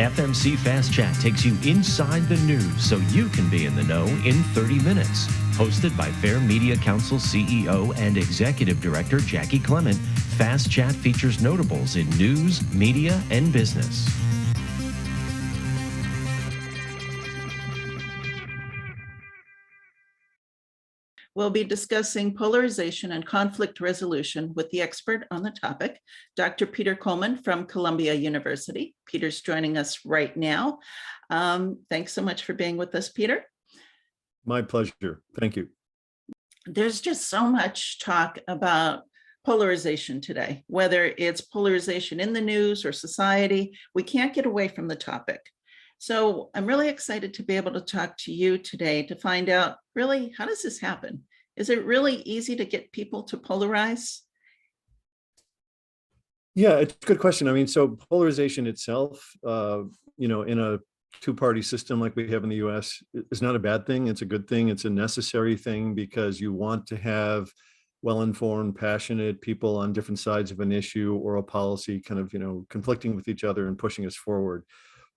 FMC Fast Chat takes you inside the news so you can be in the know in 30 minutes. Hosted by Fair Media Council CEO and Executive Director Jackie Clement, Fast Chat features notables in news, media, and business. We'll be discussing polarization and conflict resolution with the expert on the topic, Dr. Peter Coleman from Columbia University. Peter's joining us right now. Thanks so much for being with us, Peter. My pleasure. Thank you. There's just so much talk about polarization today, whether it's polarization in the news or society. We can't get away from the topic. So I'm really excited to be able to talk to you today to find out, really, how does this happen? Is it really easy to get people to polarize? Yeah, it's a good question. I mean, so polarization itself, in a two-party system like we have in the US is not a bad thing. It's a good thing. It's a necessary thing because you want to have well-informed, passionate people on different sides of an issue or a policy kind of, conflicting with each other and pushing us forward.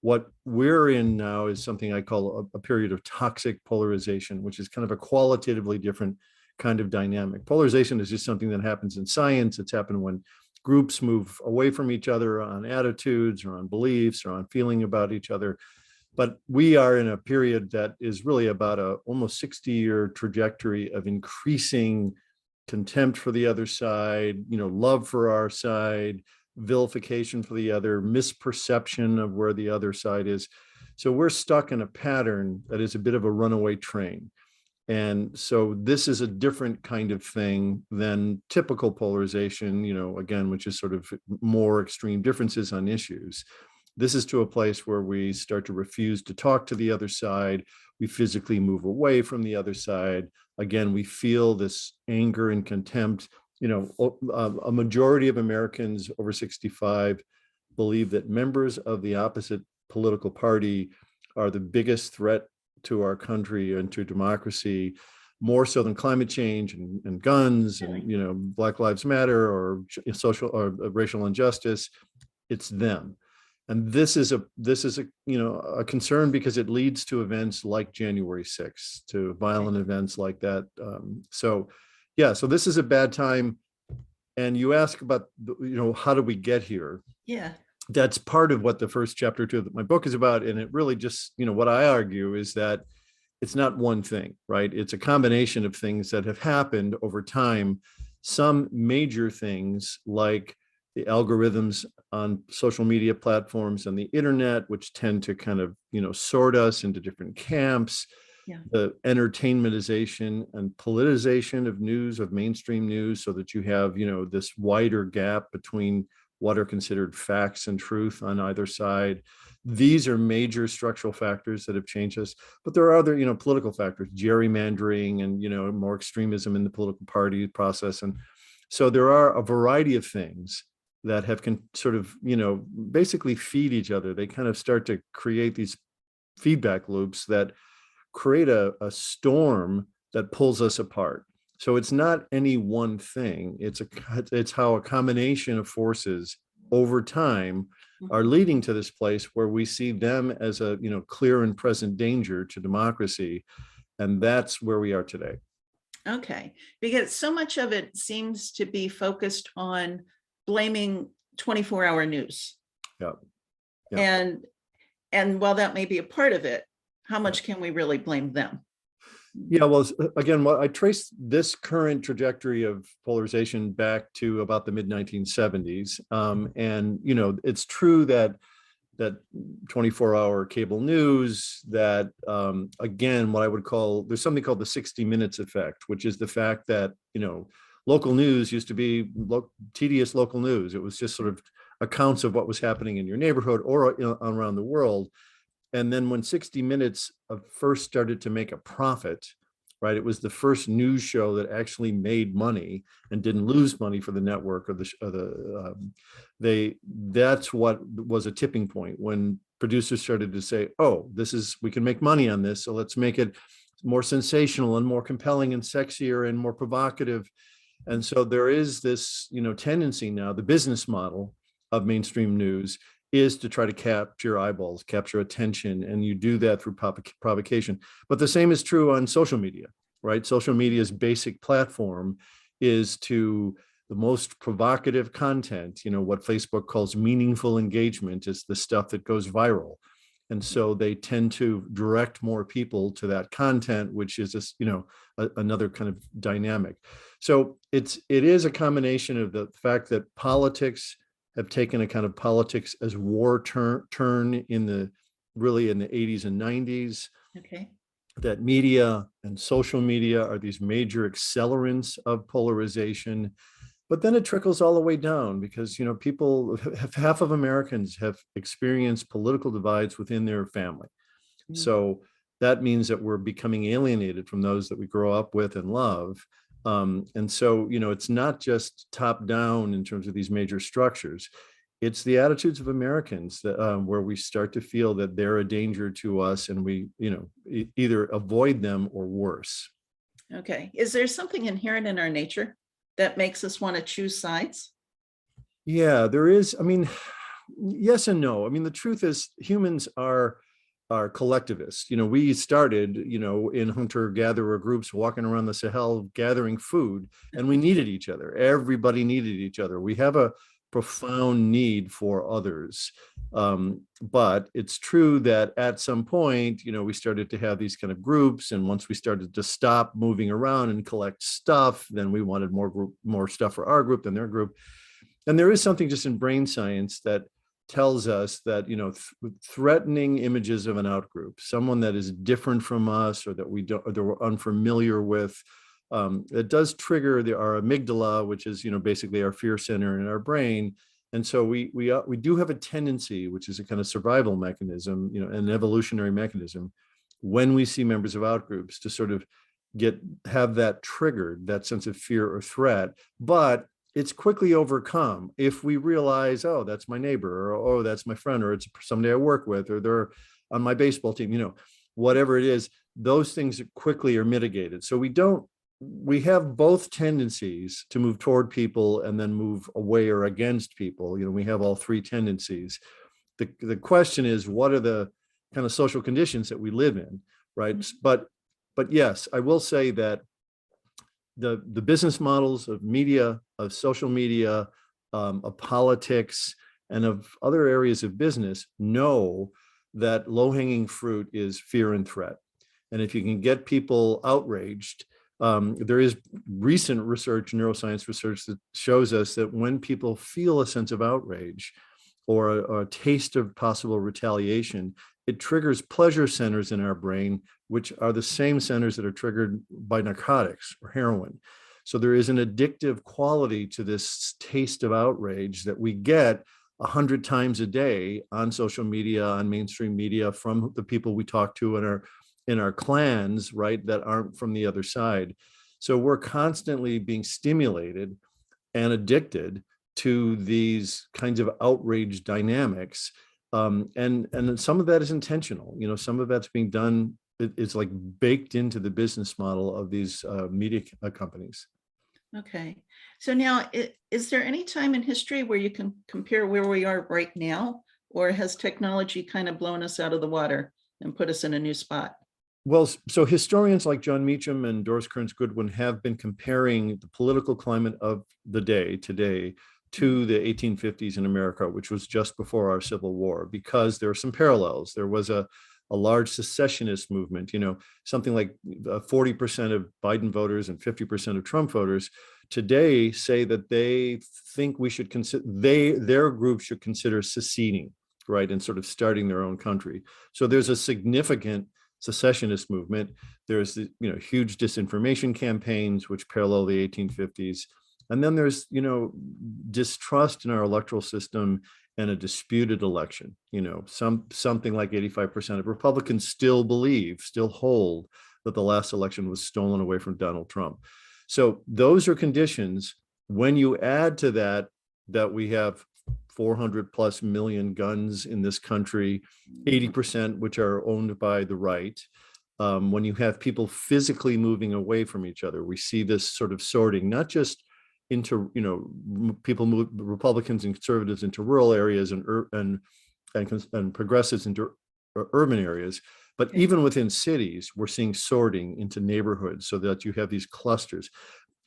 What we're in now is something I call a period of toxic polarization, which is kind of a qualitatively different kind of dynamic. Polarization is just something that happens in science. It's happened when groups move away from each other on attitudes or on beliefs or on feeling about each other. But we are in a period that is really about a almost 60-year trajectory of increasing contempt for the other side, love for our side, vilification for the other, misperception of where the other side is. So we're stuck in a pattern that is a bit of a runaway train. And so this is a different kind of thing than typical polarization, again, which is sort of more extreme differences on issues. This is to a place where we start to refuse to talk to the other side. We physically move away from the other side. Again, we feel this anger and contempt. A majority of Americans over 65 believe that members of the opposite political party are the biggest threat to our country and to democracy, more so than climate change and guns and, Black Lives Matter or social or racial injustice. It's them. And this is a concern because it leads to events like January 6th, to violent events like that. So this is a bad time. And you ask about, how do we get here? Yeah. That's part of what the first chapter to my book is about. And it really just, what I argue is that it's not one thing, right? It's a combination of things that have happened over time. Some major things like the algorithms on social media platforms and the internet, which tend to kind of, sort us into different camps. Yeah. The entertainmentization and politicization of news, of mainstream news, so that you have, this wider gap between what are considered facts and truth on either side. These are major structural factors that have changed us. But there are other, political factors, gerrymandering and, more extremism in the political party process. And so there are a variety of things that have sort of, basically feed each other. They kind of start to create these feedback loops that create a storm that pulls us apart. So it's not any one thing. It's how a combination of forces over time are leading to this place where we see them as a clear and present danger to democracy, and that's where we are today. Okay, because so much of it seems to be focused on blaming 24-hour news. Yeah. And while that may be a part of it, how much can we really blame them? Yeah, well, again, I trace this current trajectory of polarization back to about the mid-1970s. And, it's true that 24-hour cable news, that, again, what I would call, there's something called the 60 Minutes effect, which is the fact that, local news used to be tedious local news. It was just sort of accounts of what was happening in your neighborhood or around the world. And then when 60 Minutes first started to make a profit, right, it was the first news show that actually made money and didn't lose money for the network or that's what was a tipping point when producers started to say, oh, we can make money on this, so let's make it more sensational and more compelling and sexier and more provocative. And so there is this, tendency now, the business model of mainstream news is to try to capture eyeballs, capture attention, and you do that through provocation. But the same is true on social media, right? Social media's basic platform is to the most provocative content, what Facebook calls meaningful engagement, is the stuff that goes viral. And so they tend to direct more people to that content, which is this, another kind of dynamic. So it is a combination of the fact that politics have taken a kind of politics as war turn in the 80s and 90s. Okay. That media and social media are these major accelerants of polarization. But then it trickles all the way down because, half of Americans have experienced political divides within their family. Mm-hmm. So that means that we're becoming alienated from those that we grow up with and love. And so, it's not just top down in terms of these major structures. It's the attitudes of Americans that where we start to feel that they're a danger to us, and we, either avoid them or worse. Okay. Is there something inherent in our nature that makes us want to choose sides? Yeah, there is. I mean, yes and no. I mean, the truth is humans are collectivists. We started, in hunter-gatherer groups walking around the Sahel gathering food, and we needed each other. Everybody needed each other. We have a profound need for others. But it's true that at some point, we started to have these kind of groups. And once we started to stop moving around and collect stuff, then we wanted more stuff for our group than their group. And there is something just in brain science that tells us that, threatening images of an outgroup, someone that is different from us or that we're unfamiliar with, it does trigger our amygdala, which is, basically our fear center in our brain. And so we do have a tendency, which is a kind of survival mechanism, an evolutionary mechanism, when we see members of outgroups to sort of have that triggered, that sense of fear or threat. But it's quickly overcome if we realize, oh, that's my neighbor, or oh, that's my friend, or it's somebody I work with, or they're on my baseball team, whatever it is, those things quickly are mitigated. So we have both tendencies to move toward people and then move away or against people. We have all three tendencies. The question is, what are the kind of social conditions that we live in, right? But yes, I will say that the business models of media, of social media, of politics, and of other areas of business know that low-hanging fruit is fear and threat. And if you can get people outraged, there is recent research, neuroscience research, that shows us that when people feel a sense of outrage or a taste of possible retaliation, it triggers pleasure centers in our brain, which are the same centers that are triggered by narcotics or heroin. So there is an addictive quality to this taste of outrage that we get 100 times a day on social media, on mainstream media, from the people we talk to in our clans, right, that aren't from the other side. So we're constantly being stimulated and addicted to these kinds of outrage dynamics. And some of that is intentional. Some of that's being done. It's like baked into the business model of these media companies. Okay. So now, is there any time in history where you can compare where we are right now, or has technology kind of blown us out of the water and put us in a new spot? Well, so historians like John Meacham and Doris Kearns Goodwin have been comparing the political climate of the day today to the 1850s in America, which was just before our Civil War, because there are some parallels. There was a large secessionist movement, something like 40% of Biden voters and 50% of Trump voters today say that they think we should consider, their group should consider seceding, right, and sort of starting their own country. So there's a significant secessionist movement. There's huge disinformation campaigns which parallel the 1850s. And then there's, distrust in our electoral system and a disputed election. Something like 85% of Republicans still hold that the last election was stolen away from Donald Trump. So those are conditions. When you add to that we have 400 plus million guns in this country, 80% which are owned by the right. When you have people physically moving away from each other, we see this sort of sorting, not just into, people move, Republicans and conservatives into rural areas and and progresses into urban areas. But Okay. even within cities, we're seeing sorting into neighborhoods so that you have these clusters.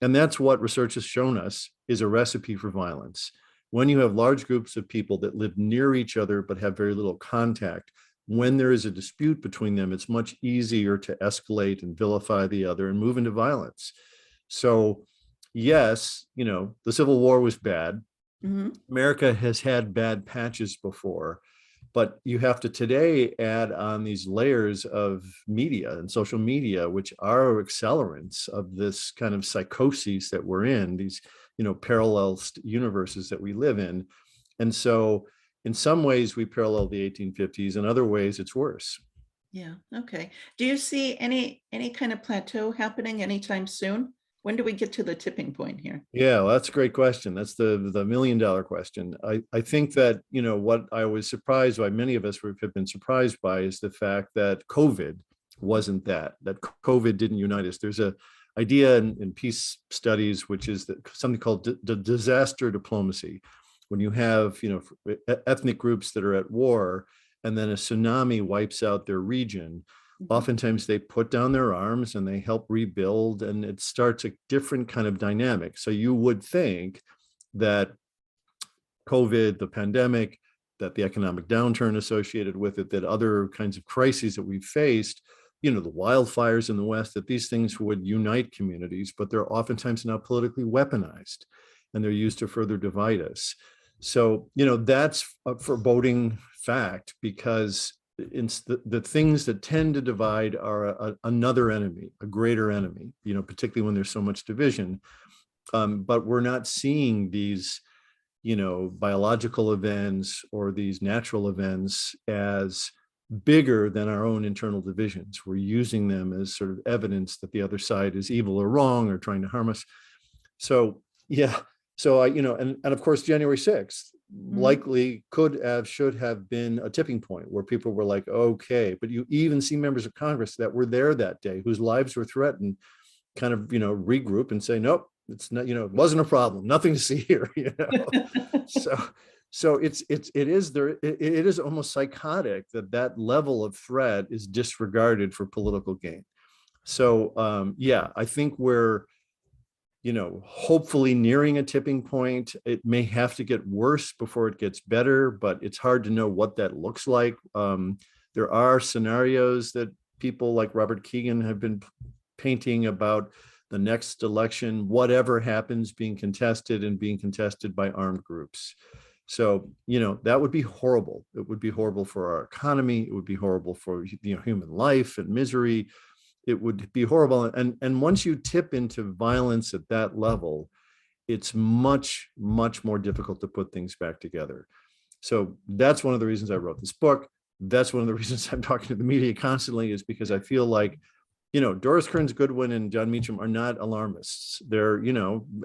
And that's what research has shown us is a recipe for violence. When you have large groups of people that live near each other but have very little contact, when there is a dispute between them, it's much easier to escalate and vilify the other and move into violence. So, yes, the Civil War was bad. Mhm. America has had bad patches before, but you have to today add on these layers of media and social media, which are accelerants of this kind of psychoses that we're in, these, parallel universes that we live in. And so in some ways we parallel the 1850s, in other ways it's worse. Yeah, okay. Do you see any kind of plateau happening anytime soon? When do we get to the tipping point here? Yeah, well, that's a great question. That's the $1 million question. I think that, what I was surprised by, many of us have been surprised by, is the fact that COVID wasn't that COVID didn't unite us. There's a idea in peace studies, which is something called the disaster diplomacy. When you have, ethnic groups that are at war, and then a tsunami wipes out their region, oftentimes they put down their arms and they help rebuild, and it starts a different kind of dynamic. So you would think that COVID, the pandemic, that the economic downturn associated with it, that other kinds of crises that we've faced, the wildfires in the West, that these things would unite communities, but they're oftentimes now politically weaponized and they're used to further divide us. So, that's a foreboding fact, because the things that tend to divide are another enemy, a greater enemy, particularly when there's so much division. But we're not seeing these, biological events or these natural events as bigger than our own internal divisions. We're using them as sort of evidence that the other side is evil or wrong or trying to harm us. So, yeah. So and of course, January 6th likely should have been a tipping point where people were like, okay, but you even see members of Congress that were there that day whose lives were threatened kind of, regroup and say, nope, it's not, it wasn't a problem, nothing to see here, So it is almost psychotic that level of threat is disregarded for political gain. So yeah, I think we're, hopefully nearing a tipping point. It may have to get worse before it gets better, but it's hard to know what that looks like. There are scenarios that people like Robert Keegan have been painting about the next election, whatever happens, being contested by armed groups. So, that would be horrible. It would be horrible for our economy. It would be horrible for, human life and misery. It would be horrible. And once you tip into violence at that level, it's much, much more difficult to put things back together. So that's one of the reasons I wrote this book. That's one of the reasons I'm talking to the media constantly, is because I feel like, Doris Kearns Goodwin and John Meacham are not alarmists. They're,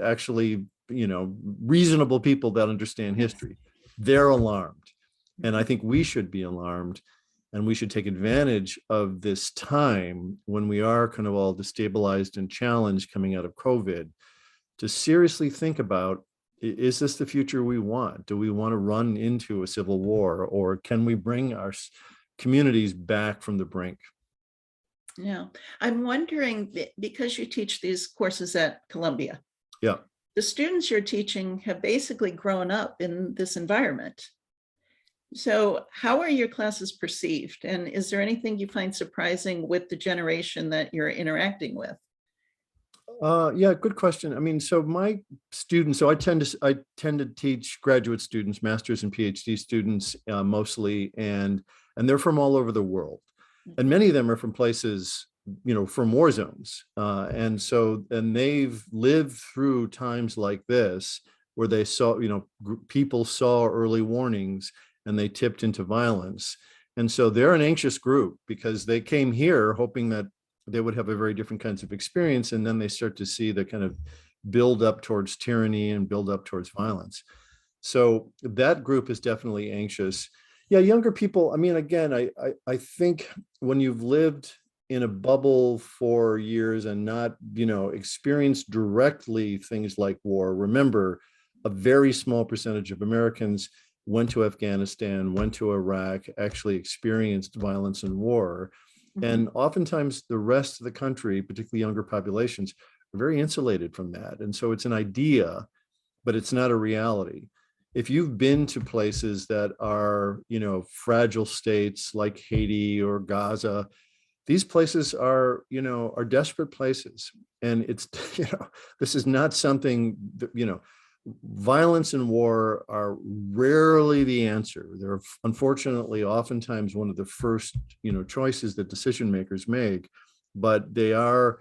actually, reasonable people that understand history. They're alarmed. And I think we should be alarmed. And we should take advantage of this time when we are kind of all destabilized and challenged coming out of COVID to seriously think about, is this the future we want? Do we want to run into a civil war, or can we bring our communities back from the brink? Yeah, I'm wondering, because you teach these courses at Columbia, Yeah. the students you're teaching have basically grown up in this environment. So how are your classes perceived? And is there anything you find surprising with the generation that you're interacting with? Yeah, good question. I mean, so my students, so I tend to teach graduate students, master's and PhD students mostly, and they're from all over the world. And many of them are from places, from war zones. And they've lived through times like this where they saw, people saw early warnings and they tipped into violence. And so they're an anxious group because they came here hoping that they would have a very different kinds of experience. And then they start to see the kind of build up towards tyranny and build up towards violence. So that group is definitely anxious. Yeah, younger people, I mean, again, I think when you've lived in a bubble for years and not, experienced directly things like war, remember, a very small percentage of Americans went to Afghanistan, went to Iraq, actually experienced violence and war. And oftentimes the rest of the country, particularly younger populations, are very insulated from that. And so it's an idea, but it's not a reality. If you've been to places that are, fragile states like Haiti or Gaza, these places are, are desperate places. And it's, this is not something that, violence and war are rarely the answer. They're unfortunately oftentimes one of the first, choices that decision makers make, but they are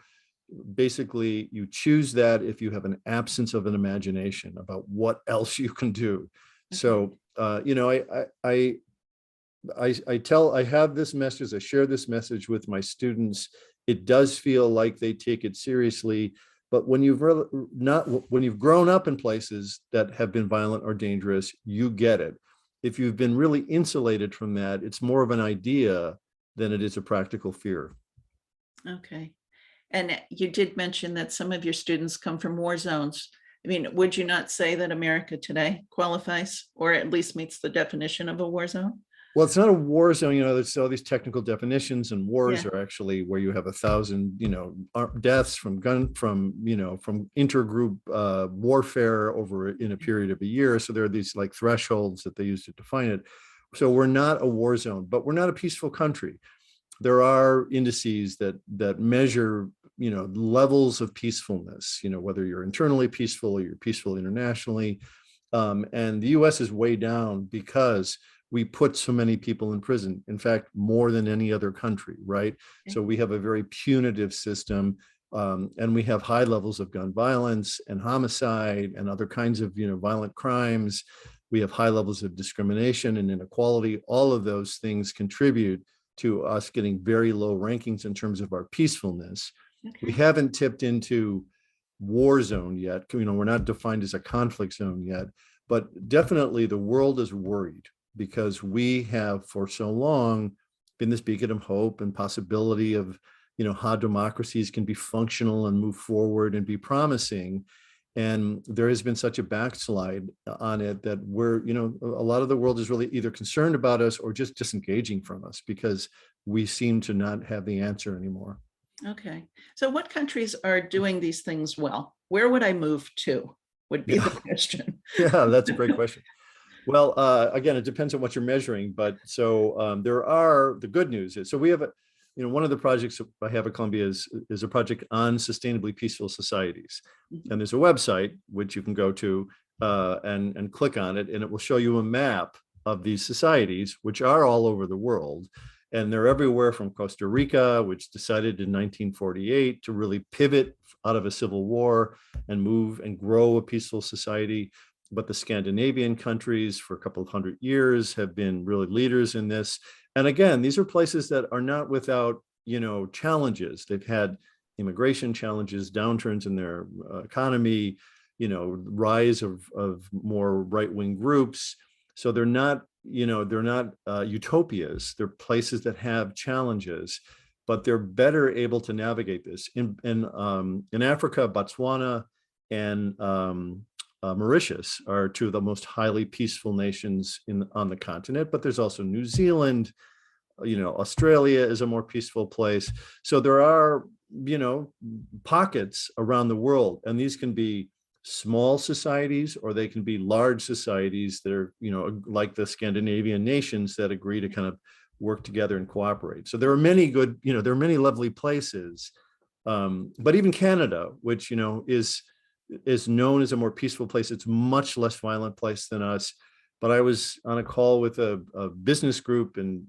basically, you choose that if you have an absence of an imagination about what else you can do. So, I have this message, I share this message with my students. It does feel like they take it seriously, but when you've grown up in places that have been violent or dangerous, you get it. If you've been really insulated from that, it's more of an idea than it is a practical fear. Okay. And you did mention that some of your students come from war zones. I mean, would you not say that America today qualifies or at least meets the definition of a war zone? Well, it's not a war zone, there's all these technical definitions, and wars Yeah. are actually where you have 1,000, deaths from intergroup warfare over in a period of a year. So there are these like thresholds that they use to define it. So we're not a war zone, but we're not a peaceful country. There are indices that measure, levels of peacefulness, whether you're internally peaceful or you're peaceful internationally. And the US is way down because we put so many people in prison. In fact, more than any other country, right? Okay. So we have a very punitive system, and we have high levels of gun violence and homicide and other kinds of, violent crimes. We have high levels of discrimination and inequality. All of those things contribute to us getting very low rankings in terms of our peacefulness. Okay. We haven't tipped into war zone yet. We're not defined as a conflict zone yet, but definitely the world is worried because we have for so long been this beacon of hope and possibility of, how democracies can be functional and move forward and be promising. And there has been such a backslide on it that a lot of the world is really either concerned about us or just disengaging from us because we seem to not have the answer anymore. Okay. So what countries are doing these things well? Where would I move to would be the question. Yeah, that's a great question. Well, again, it depends on what you're measuring, but so there are, the good news is, so we have one of the projects I have at Columbia is a project on sustainably peaceful societies. And there's a website which you can go to and click on it, and it will show you a map of these societies, which are all over the world. And they're everywhere from Costa Rica, which decided in 1948 to really pivot out of a civil war and move and grow a peaceful society. But the Scandinavian countries for a couple of 100 years have been really leaders in this. And again, these are places that are not without, challenges. They've had immigration challenges, downturns in their economy, rise of more right-wing groups. So they're not utopias. They're places that have challenges, but they're better able to navigate this. In Africa, Botswana and Mauritius are two of the most highly peaceful nations on the continent, but there's also New Zealand. Australia is a more peaceful place. So there are, pockets around the world, and these can be small societies or they can be large societies that are, like the Scandinavian nations that agree to kind of work together and cooperate. So there are many good, there are many lovely places. But even Canada, which, is known as a more peaceful place, it's much less violent place than us. But I was on a call with a business group in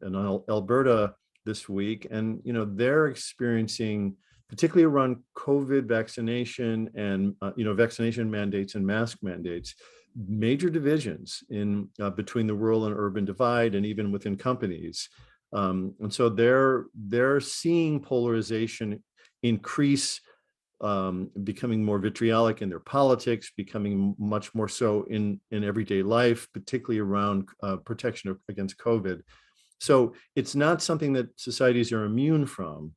Alberta this week, and they're experiencing, particularly around COVID vaccination and vaccination mandates and mask mandates, major divisions in between the rural and urban divide, and even within companies. And so they're seeing polarization increase, becoming more vitriolic in their politics, becoming much more so in everyday life, particularly around protection against COVID. So it's not something that societies are immune from,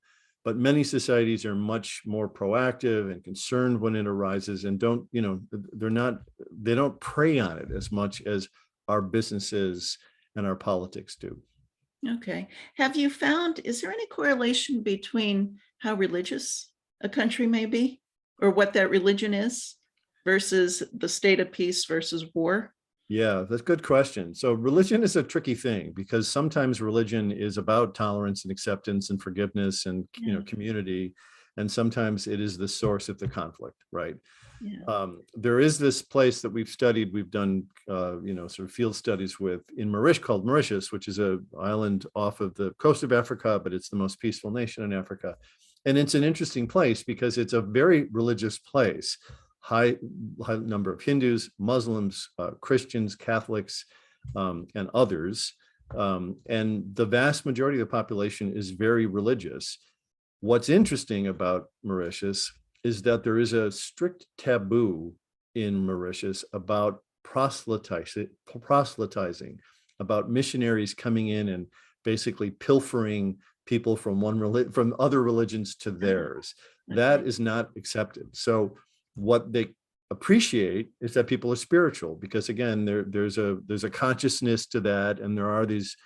but many societies are much more proactive and concerned when it arises, and they don't prey on it as much as our businesses and our politics do. Okay. Have you found, is there any correlation between how religious a country may be, or what that religion is, versus the state of peace versus war? Yeah, that's a good question. So religion is a tricky thing because sometimes religion is about tolerance and acceptance and forgiveness and Yeah. community, and sometimes it is the source of the conflict, right? Yeah. There is this place that we've studied, we've done, sort of field studies with in called Mauritius, which is an island off of the coast of Africa, but it's the most peaceful nation in Africa. And it's an interesting place because it's a very religious place. High number of Hindus, Muslims, Christians, Catholics, and others. And the vast majority of the population is very religious. What's interesting about Mauritius is that there is a strict taboo in Mauritius about proselytizing, about missionaries coming in and basically pilfering people from from other religions to theirs. Okay. That is not accepted. So what they appreciate is that people are spiritual, because again, there's a consciousness to that, and there are these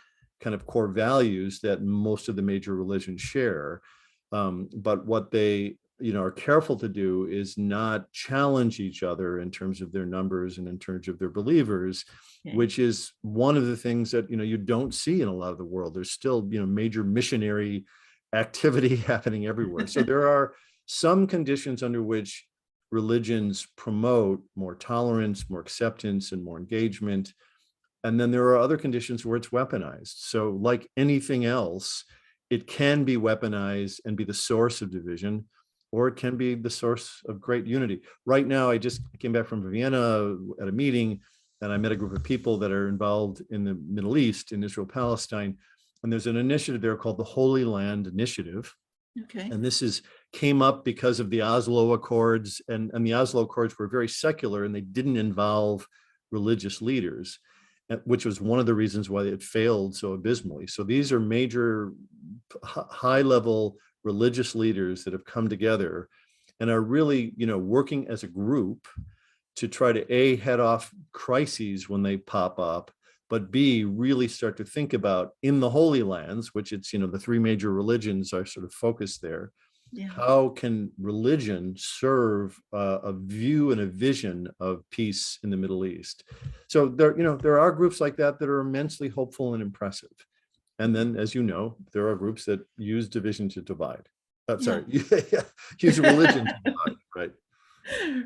kind of core values that most of the major religions share. But what they are careful to do is not challenge each other in terms of their numbers and in terms of their believers, Okay. which is one of the things that you don't see in a lot of the world. There's still major missionary activity happening everywhere. So there are some conditions under which religions promote more tolerance, more acceptance, and more engagement. And then there are other conditions where it's weaponized. So like anything else, it can be weaponized and be the source of division, or it can be the source of great unity. Right now, I just came back from Vienna at a meeting, and I met a group of people that are involved in the Middle East, in Israel, Palestine. And there's an initiative there called the Holy Land Initiative. Okay. And this came up because of the Oslo Accords, and the Oslo Accords were very secular and they didn't involve religious leaders, which was one of the reasons why it failed so abysmally. So these are major high-level religious leaders that have come together and are really, working as a group to try to head off crises when they pop up, but B, really start to think about in the Holy Lands, which it's, the three major religions are sort of focused there. Yeah. How can religion serve a view and a vision of peace in the Middle East? So there are groups like that that are immensely hopeful and impressive. And then, as you know, there are groups that use division to divide. Use religion to divide, right?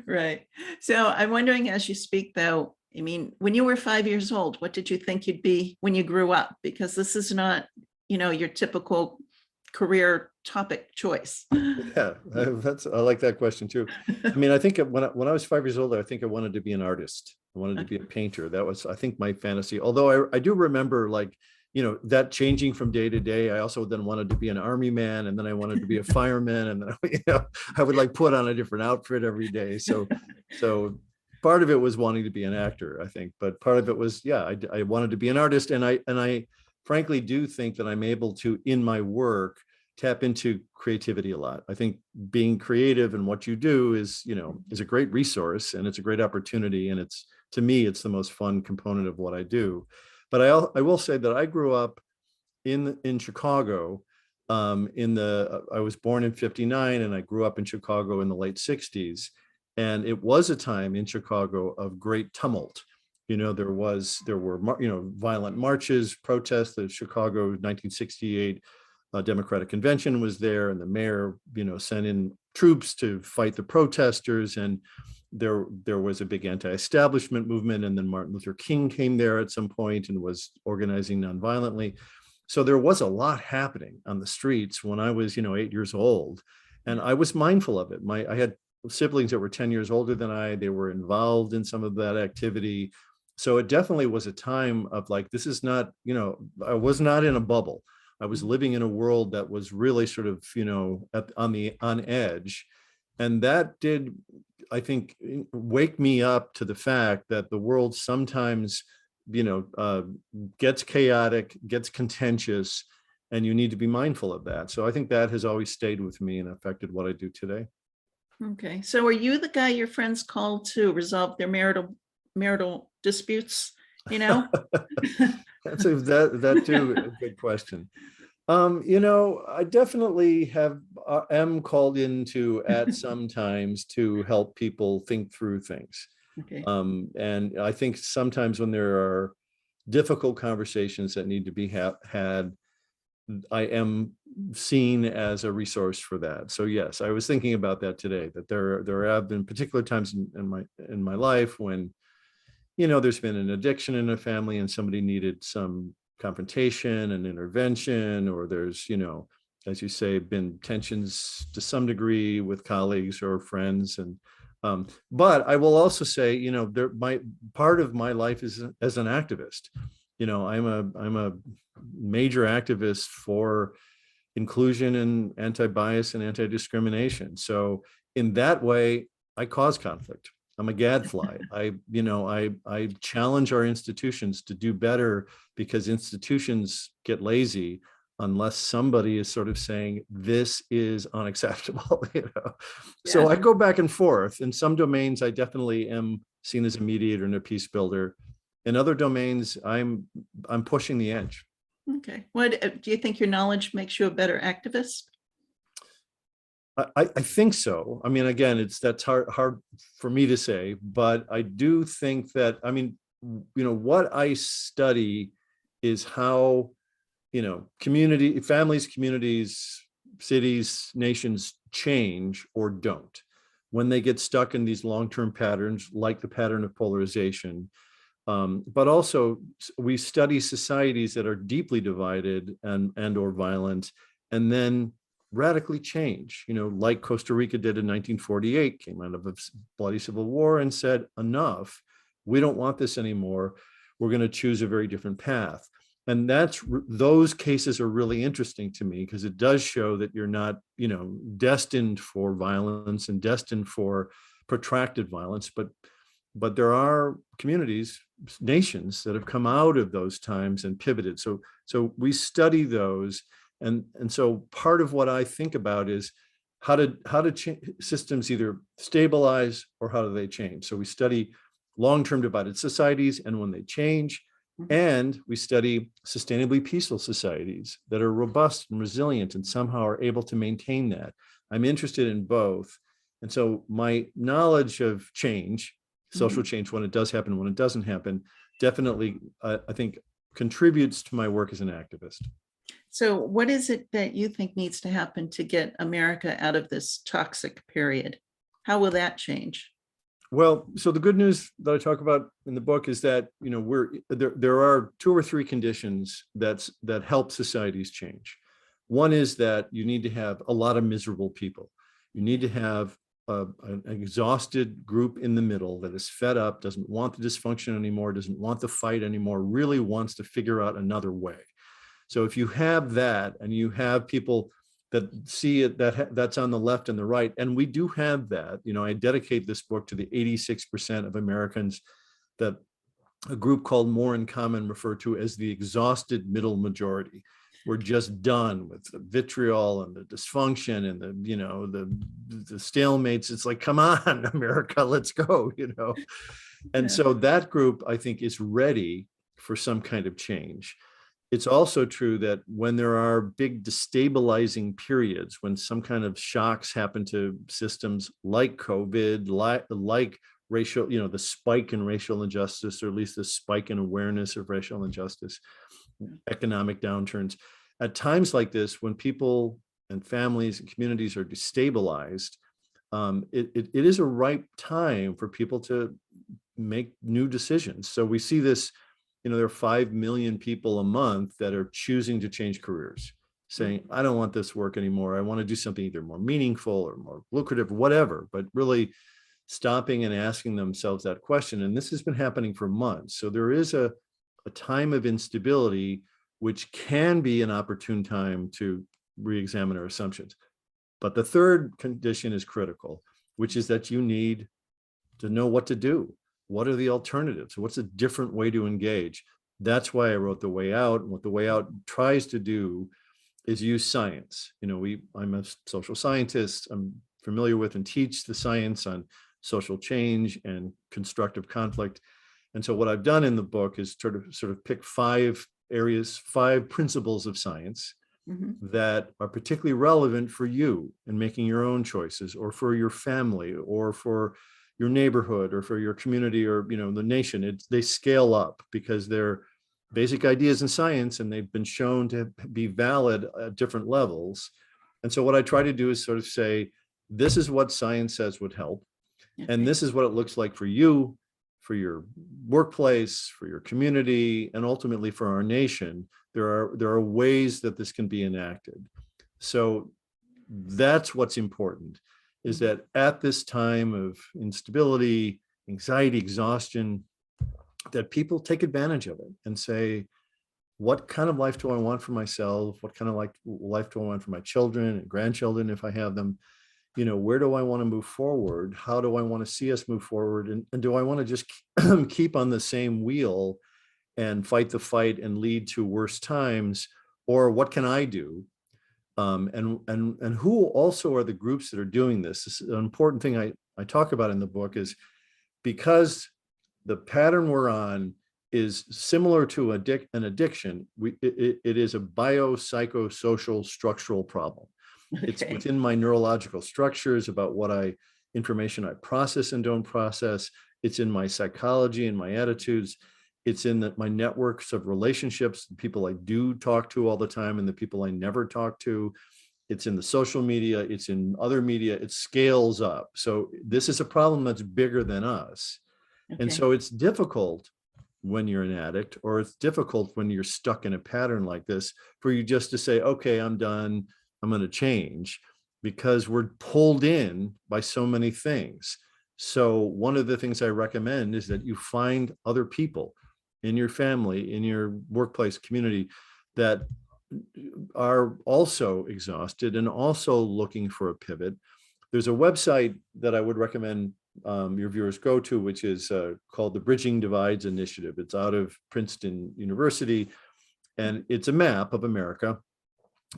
Right. So I'm wondering, as you speak, though, I mean, when you were 5 years old, what did you think you'd be when you grew up? Because this is not, your typical career topic choice. Yeah, I like that question too. I mean, I think when I was 5 years old, I think I wanted to be an artist. I wanted to be a painter. That was, I think, my fantasy. Although I do remember, like, that changing from day to day. I also then wanted to be an army man, and then I wanted to be a fireman, and then I would like put on a different outfit every day. So part of it was wanting to be an actor, I think, but part of it was, I wanted to be an artist, and I frankly do think that I'm able to, in my work, tap into creativity a lot. I think being creative in what you do is a great resource, and it's a great opportunity, and to me, it's the most fun component of what I do. But I will say that I grew up in Chicago. I was born in '59, and I grew up in Chicago in the late '60s, and it was a time in Chicago of great tumult. There were violent marches, protests. The Chicago 1968 Democratic Convention was there, and the mayor sent in troops to fight the protesters, and there was a big anti-establishment movement, and then Martin Luther King came there at some point and was organizing nonviolently. So there was a lot happening on the streets when I was 8 years old, and I was mindful of it. I had siblings that were 10 years older than I. They were involved in some of that activity. So it definitely was a time of like, this is not, I was not in a bubble. I was living in a world that was really sort of, on edge. And that did, I think, wake me up to the fact that the world sometimes, gets chaotic, gets contentious, and you need to be mindful of that. So I think that has always stayed with me and affected what I do today. Okay. So are you the guy your friends call to resolve their marital disputes you know? That too a good question. I definitely am called into at some times to help people think through things. Okay. And I think sometimes when there are difficult conversations that need to be had, I am seen as a resource for that. So yes, I was thinking about that today, that there have been particular times in my life when, there's been an addiction in a family and somebody needed some confrontation and intervention, or there's, as you say, been tensions to some degree with colleagues or friends. But I will also say, part of my life is as an activist. I'm a major activist for inclusion and anti-bias and anti-discrimination. So in that way, I cause conflict. I'm a gadfly. I challenge our institutions to do better, because institutions get lazy unless somebody is sort of saying this is unacceptable. So I go back and forth. In some domains, I definitely am seen as a mediator and a peace builder. In other domains, I'm pushing the edge. Okay. What do you think your knowledge makes you a better activist? I think so. I mean, again, that's hard for me to say, but I do think that, what I study is how, families, communities, cities, nations change or don't when they get stuck in these long-term patterns, like the pattern of polarization. But also we study societies that are deeply divided and or violent, and then radically change, like Costa Rica did in 1948, came out of a bloody civil war and said, enough, we don't want this anymore. We're going to choose a very different path. And those cases are really interesting to me, because it does show that you're not, destined for violence and destined for protracted violence, but there are communities, nations that have come out of those times and pivoted. So we study those. And so part of what I think about is how do systems either stabilize or how do they change? So we study long-term divided societies and when they change, and we study sustainably peaceful societies that are robust and resilient and somehow are able to maintain that. I'm interested in both. And so my knowledge of change, social change, when it does happen, when it doesn't happen, definitely, I think, contributes to my work as an activist. So what is it that you think needs to happen to get America out of this toxic period? How will that change? Well, so the good news that I talk about in the book is that, there are 2 or 3 conditions that help societies change. One is that you need to have a lot of miserable people. You need to have an exhausted group in the middle that is fed up, doesn't want the dysfunction anymore, doesn't want the fight anymore, really wants to figure out another way. So if you have that, and you have people that see it, that's on the left and the right, and we do have that. I dedicate this book to the 86% of Americans that a group called More in Common refer to as the exhausted middle majority. We're just done with the vitriol and the dysfunction and the stalemates. It's like, come on, America, let's go, And so that group, I think, is ready for some kind of change. It's also true that when there are big destabilizing periods, when some kind of shocks happen to systems like COVID, like racial, the spike in racial injustice, or at least the spike in awareness of racial injustice, economic downturns. At times like this, when people and families and communities are destabilized, it is a ripe time for people to make new decisions. So we see this, there are 5 million people a month that are choosing to change careers, saying, I don't want this work anymore. I want to do something either more meaningful or more lucrative, whatever, but really stopping and asking themselves that question. And this has been happening for months. So there is a time of instability, which can be an opportune time to re-examine our assumptions. But the third condition is critical, which is that you need to know what to do. What are the alternatives? What's a different way to engage? That's why I wrote The Way Out. And what The Way Out tries to do is use science. I'm a social scientist. I'm familiar with and teach the science on social change and constructive conflict. And so what I've done in the book is sort of pick 5 areas, 5 principles of science that are particularly relevant for you in making your own choices, or for your family, or for your neighborhood, or for your community, or the nation. They scale up because they're basic ideas in science, and they've been shown to be valid at different levels. And so what I try to do is sort of say, this is what science says would help, and this is what it looks like for you, for your workplace, for your community, and ultimately for our nation. There are ways that this can be enacted. So that's what's important, is that at this time of instability, anxiety, exhaustion, that people take advantage of it and say, what kind of life do I want for myself? What kind of life do I want for my children and grandchildren if I have them? Where do I want to move forward? How do I want to see us move forward? And do I want to just keep on the same wheel and fight the fight and lead to worse times? Or what can I do? And who also are the groups that are doing this? This is an important thing I talk about in the book, is because the pattern we're on is similar to an addiction. It is a biopsychosocial structural problem. It's within my neurological structures about what information I process and don't process. It's in my psychology and my attitudes. It's in my networks of relationships, the people I do talk to all the time and the people I never talk to. It's in the social media. It's in other media. It scales up. So this is a problem that's bigger than us. And so it's difficult when you're an addict, or it's difficult when you're stuck in a pattern like this, for you just to say, okay, I'm done, I'm going to change, because we're pulled in by so many things. So one of the things I recommend is that you find other people in your family, in your workplace, community, that are also exhausted and also looking for a pivot. There's a website that I would recommend your viewers go to, which is called the Bridging Divides Initiative. It's out of Princeton University, and it's a map of America.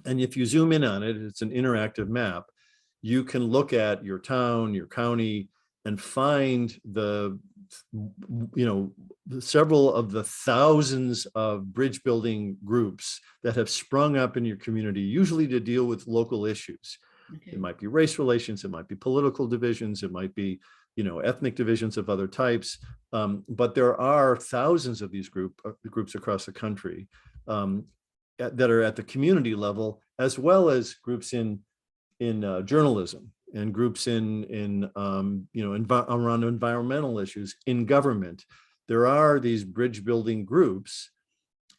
And if you zoom in on it, it's an interactive map. You can look at your town, your county, and find several of the thousands of bridge building groups that have sprung up in your community, usually to deal with local issues. It might be race relations, it might be political divisions, it might be ethnic divisions of other types, but there are thousands of these groups across the country that are at the community level, as well as groups in journalism, and groups around environmental issues, in government. There are these bridge building groups,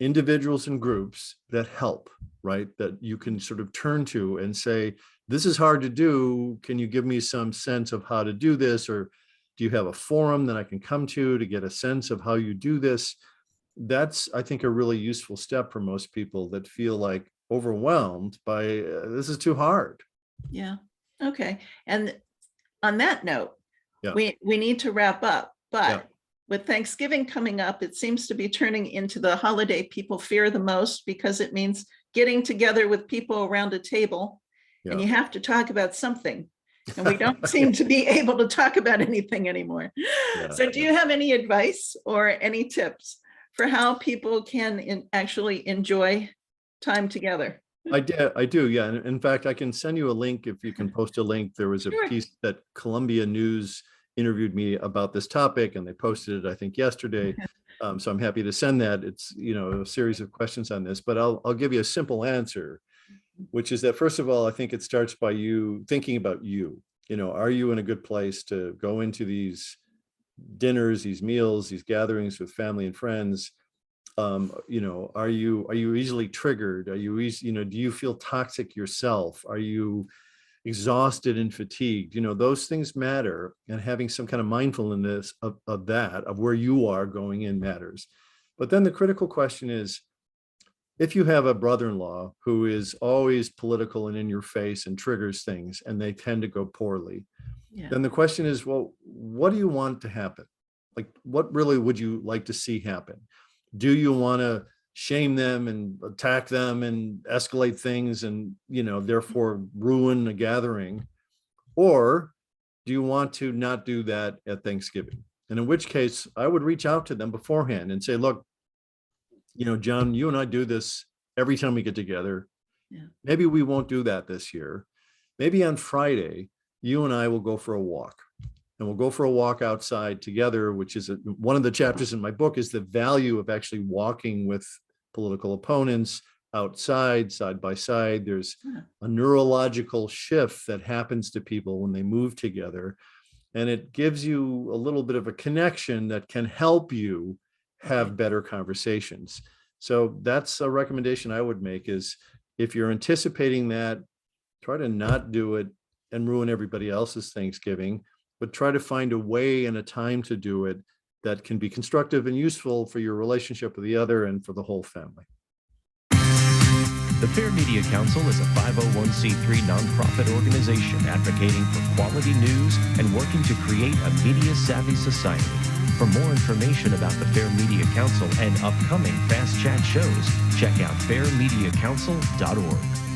individuals and groups that help, right? That you can sort of turn to and say, this is hard to do. Can you give me some sense of how to do this? Or do you have a forum that I can come to get a sense of how you do this? That's, I think, a really useful step for most people that feel like overwhelmed by this is too hard. Yeah. Okay. And on that note, Yeah. we need to wrap up, but with Thanksgiving coming up, it seems to be turning into the holiday people fear the most, because it means getting together with people around a table, and you have to talk about something. And we don't seem to be able to talk about anything anymore. So do you have any advice or any tips for how people can actually enjoy time together? I do. Yeah. And in fact, I can send you a link if you can post a link. There was a piece that Columbia News interviewed me about this topic, and they posted it, I think, yesterday. So I'm happy to send that. It's, a series of questions on this, but I'll give you a simple answer, which is that, first of all, I think it starts by you thinking about you. Are you in a good place to go into these dinners, these meals, these gatherings with family and friends? Are you easily triggered? Are you do you feel toxic yourself? Are you exhausted and fatigued? Those things matter, and having some kind of mindfulness of where you are going in matters. But then the critical question is, if you have a brother-in-law who is always political and in your face and triggers things, and they tend to go poorly, then the question is, well, what do you want to happen? Like, what really would you like to see happen? Do you want to shame them and attack them and escalate things and, therefore ruin a gathering? Or do you want to not do that at Thanksgiving? And in which case I would reach out to them beforehand and say, look, John, you and I do this every time we get together. Yeah. Maybe we won't do that this year. Maybe on Friday, you and I will go for a walk. And we'll go for a walk outside together, which is one of the chapters in my book is the value of actually walking with political opponents outside, side by side. There's a neurological shift that happens to people when they move together. And it gives you a little bit of a connection that can help you have better conversations. So that's a recommendation I would make is if you're anticipating that, try to not do it and ruin everybody else's Thanksgiving, but try to find a way and a time to do it that can be constructive and useful for your relationship with the other and for the whole family. The Fair Media Council is a 501c3 nonprofit organization advocating for quality news and working to create a media-savvy society. For more information about the Fair Media Council and upcoming Fast Chat shows, check out fairmediacouncil.org.